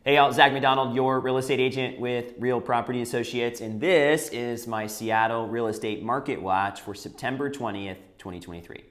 Hey, y'all, Zach McDonald, your real estate agent with Real Property Associates, and this is my Seattle Real Estate Market Watch for September 20th, 2023.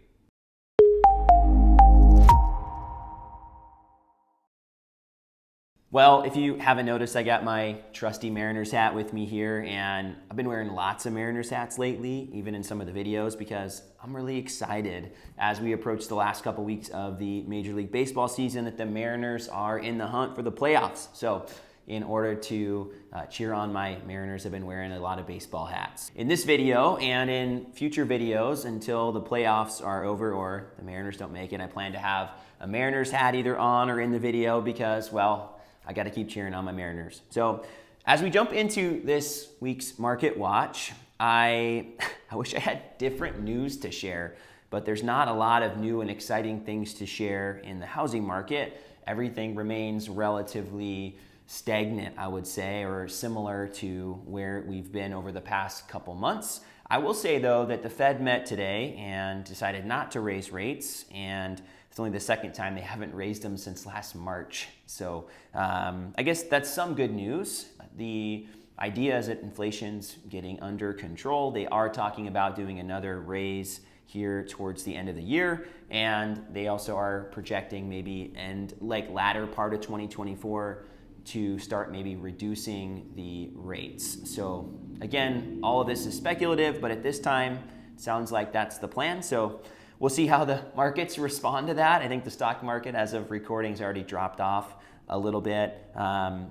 Well, if you haven't noticed, I got my trusty Mariners hat with me here, and I've been wearing lots of Mariners hats lately, even in some of the videos, because I'm really excited as we approach the last couple weeks of the Major League Baseball season that the Mariners are in the hunt for the playoffs. So in order to cheer on my Mariners, I've been wearing a lot of baseball hats. In this video and in future videos until the playoffs are over or the Mariners don't make it, I plan to have a Mariners hat either on or in the video because, well, I got to keep cheering on my Mariners. So as we jump into this week's Market Watch, I wish I had different news to share, but there's not a lot of new and exciting things to share in the housing market. Everything remains relatively stagnant, I would say, or similar to where we've been over the past couple months. I will say, though, that the Fed met today and decided not to raise rates, and it's only the second time they haven't raised them since last March. So I guess that's some good news. The idea is that inflation's getting under control. They are talking about doing another raise here towards the end of the year, and they also are projecting maybe latter part of 2024 to start maybe reducing the rates. So again, all of this is speculative, but at this time, it sounds like that's the plan. So we'll see how the markets respond to that. I think the stock market, as of recording, has already dropped off a little bit.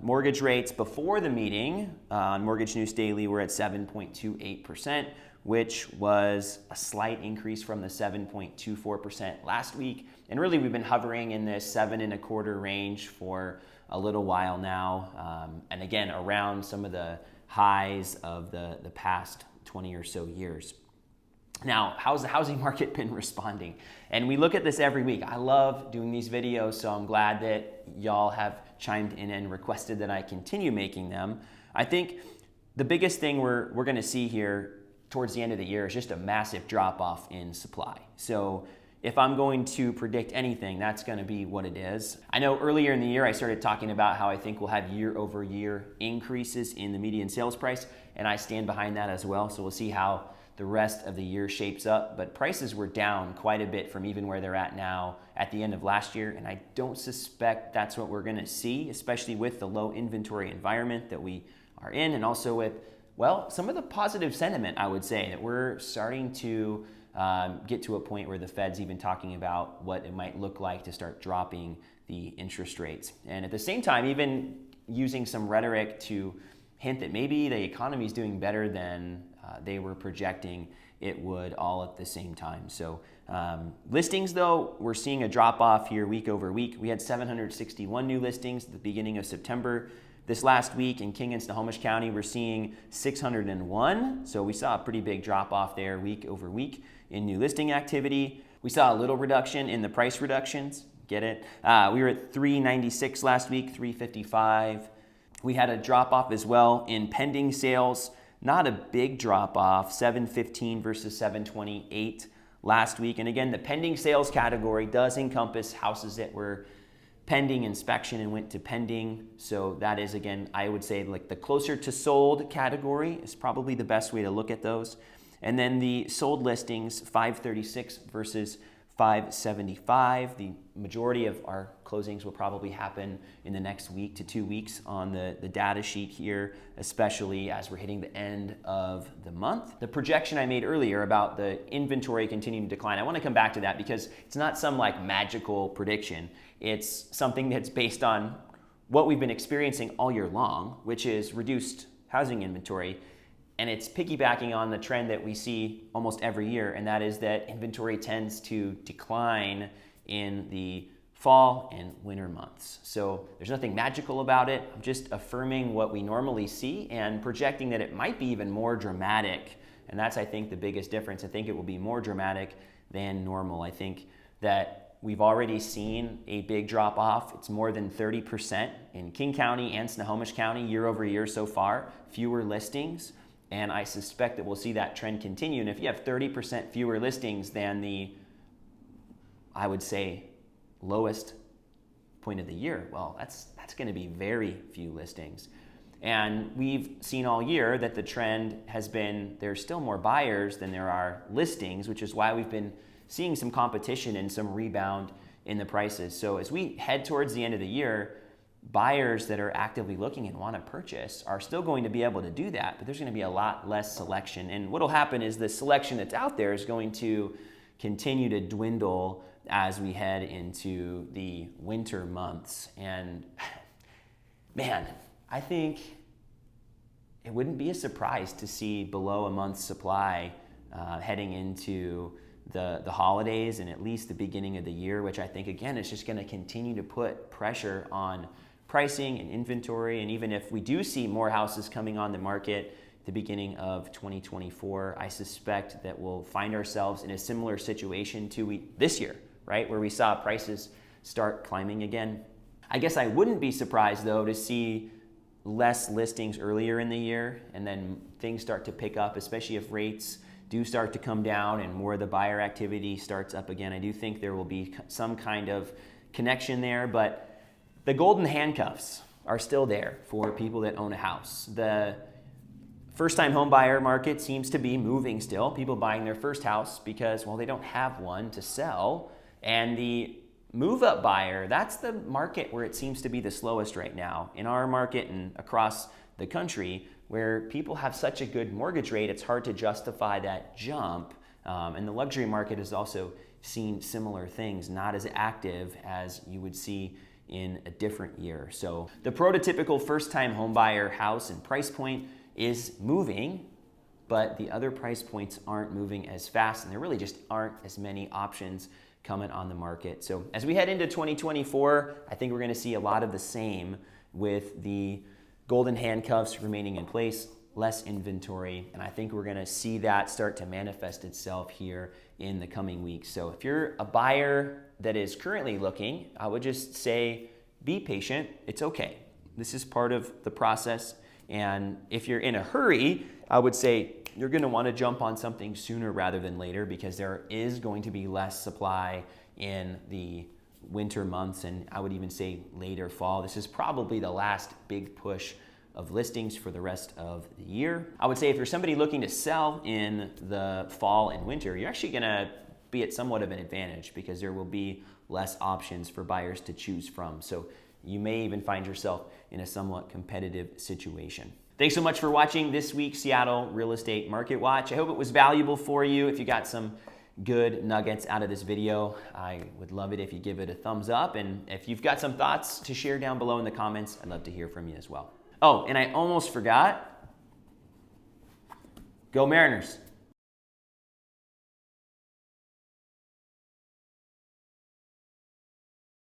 Mortgage rates before the meeting on Mortgage News Daily were at 7.28%, which was a slight increase from the 7.24% last week. And really, we've been hovering in this 7.25% range for a little while now. And again, around some of the highs of the past 20 or so years. Now, how's the housing market been responding? And we look at this every week. I love doing these videos, so I'm glad that y'all have chimed in and requested that I continue making them. I think the biggest thing we're going to see here towards the end of the year is just a massive drop-off in supply. So if I'm going to predict anything, that's going to be what it is. I know earlier in the year I started talking about how I think we'll have year-over-year increases in the median sales price, and I stand behind that as well. So we'll see how the rest of the year shapes up, but prices were down quite a bit from even where they're at now at the end of last year, and I don't suspect that's what we're gonna see, especially with the low inventory environment that we are in, and also with, well, some of the positive sentiment, I would say, that we're starting to get to a point where the Fed's even talking about what it might look like to start dropping the interest rates. And at the same time, even using some rhetoric to hint that maybe the economy is doing better than they were projecting it would, all at the same time. So listings, though, we're seeing a drop off here week over week. We had 761 new listings at the beginning of September. This last week in King and Snohomish County, we're seeing 601. So we saw a pretty big drop off there week over week in new listing activity. We saw a little reduction in the price reductions. Get it? We were at 396 last week, 355. We had a drop off as well in pending sales. Not a big drop off, 715 versus 728 last week. And again, the pending sales category does encompass houses that were pending inspection and went to pending. So that is, again, I would say like the closer to sold category is probably the best way to look at those. And then the sold listings, 536 versus 575. The majority of our closings will probably happen in the next week to 2 weeks on the data sheet here, especially as we're hitting the end of the month. The projection I made earlier about the inventory continuing to decline, I want to come back to that because it's not some like magical prediction. It's something that's based on what we've been experiencing all year long, which is reduced housing inventory. And it's piggybacking on the trend that we see almost every year, and that is that inventory tends to decline in the fall and winter months. So there's nothing magical about it. I'm just affirming what we normally see and projecting that it might be even more dramatic. And that's, I think, the biggest difference. I think it will be more dramatic than normal. I think that we've already seen a big drop off. It's more than 30% in King County and Snohomish County year over year so far, fewer listings. And I suspect that we'll see that trend continue. And if you have 30% fewer listings than the, I would say, lowest point of the year. Well, that's going to be very few listings. And we've seen all year that the trend has been there's still more buyers than there are listings, which is why we've been seeing some competition and some rebound in the prices. So as we head towards the end of the year, buyers that are actively looking and want to purchase are still going to be able to do that, but there's going to be a lot less selection. And what will happen is the selection that's out there is going to continue to dwindle as we head into the winter months. And man, I think it wouldn't be a surprise to see below a month's supply heading into the holidays and at least the beginning of the year, which I think, again, is just going to continue to put pressure on pricing and inventory. And even if we do see more houses coming on the market at the beginning of 2024, I suspect that we'll find ourselves in a similar situation to this year, right, where we saw prices start climbing again. I guess I wouldn't be surprised, though, to see less listings earlier in the year and then things start to pick up, especially if rates do start to come down and more of the buyer activity starts up again. I do think there will be some kind of connection there, but the golden handcuffs are still there for people that own a house. The first-time home buyer market seems to be moving still. People buying their first house because, well, they don't have one to sell. And the move-up buyer, that's the market where it seems to be the slowest right now. In our market and across the country, where people have such a good mortgage rate, it's hard to justify that jump. And the luxury market has also seen similar things, not as active as you would see in a different year. So the prototypical first-time home buyer house and price point is moving, but the other price points aren't moving as fast, and there really just aren't as many options coming on the market. So as we head into 2024, I think we're going to see a lot of the same with the golden handcuffs remaining in place, less inventory, and I think we're going to see that start to manifest itself here in the coming weeks. So if you're a buyer that is currently looking, I would just say be patient. It's okay. This is part of the process. And if you're in a hurry, I would say you're going to want to jump on something sooner rather than later, because there is going to be less supply in the winter months, and I would even say later fall. This is probably the last big push of listings for the rest of the year. I would say if you're somebody looking to sell in the fall and winter, you're actually going to be at somewhat of an advantage because there will be less options for buyers to choose from. So you may even find yourself in a somewhat competitive situation. Thanks so much for watching this week's Seattle Real Estate Market Watch. I hope it was valuable for you. If you got some good nuggets out of this video, I would love it if you give it a thumbs up. And if you've got some thoughts to share down below in the comments, I'd love to hear from you as well. Oh, and I almost forgot. Go Mariners.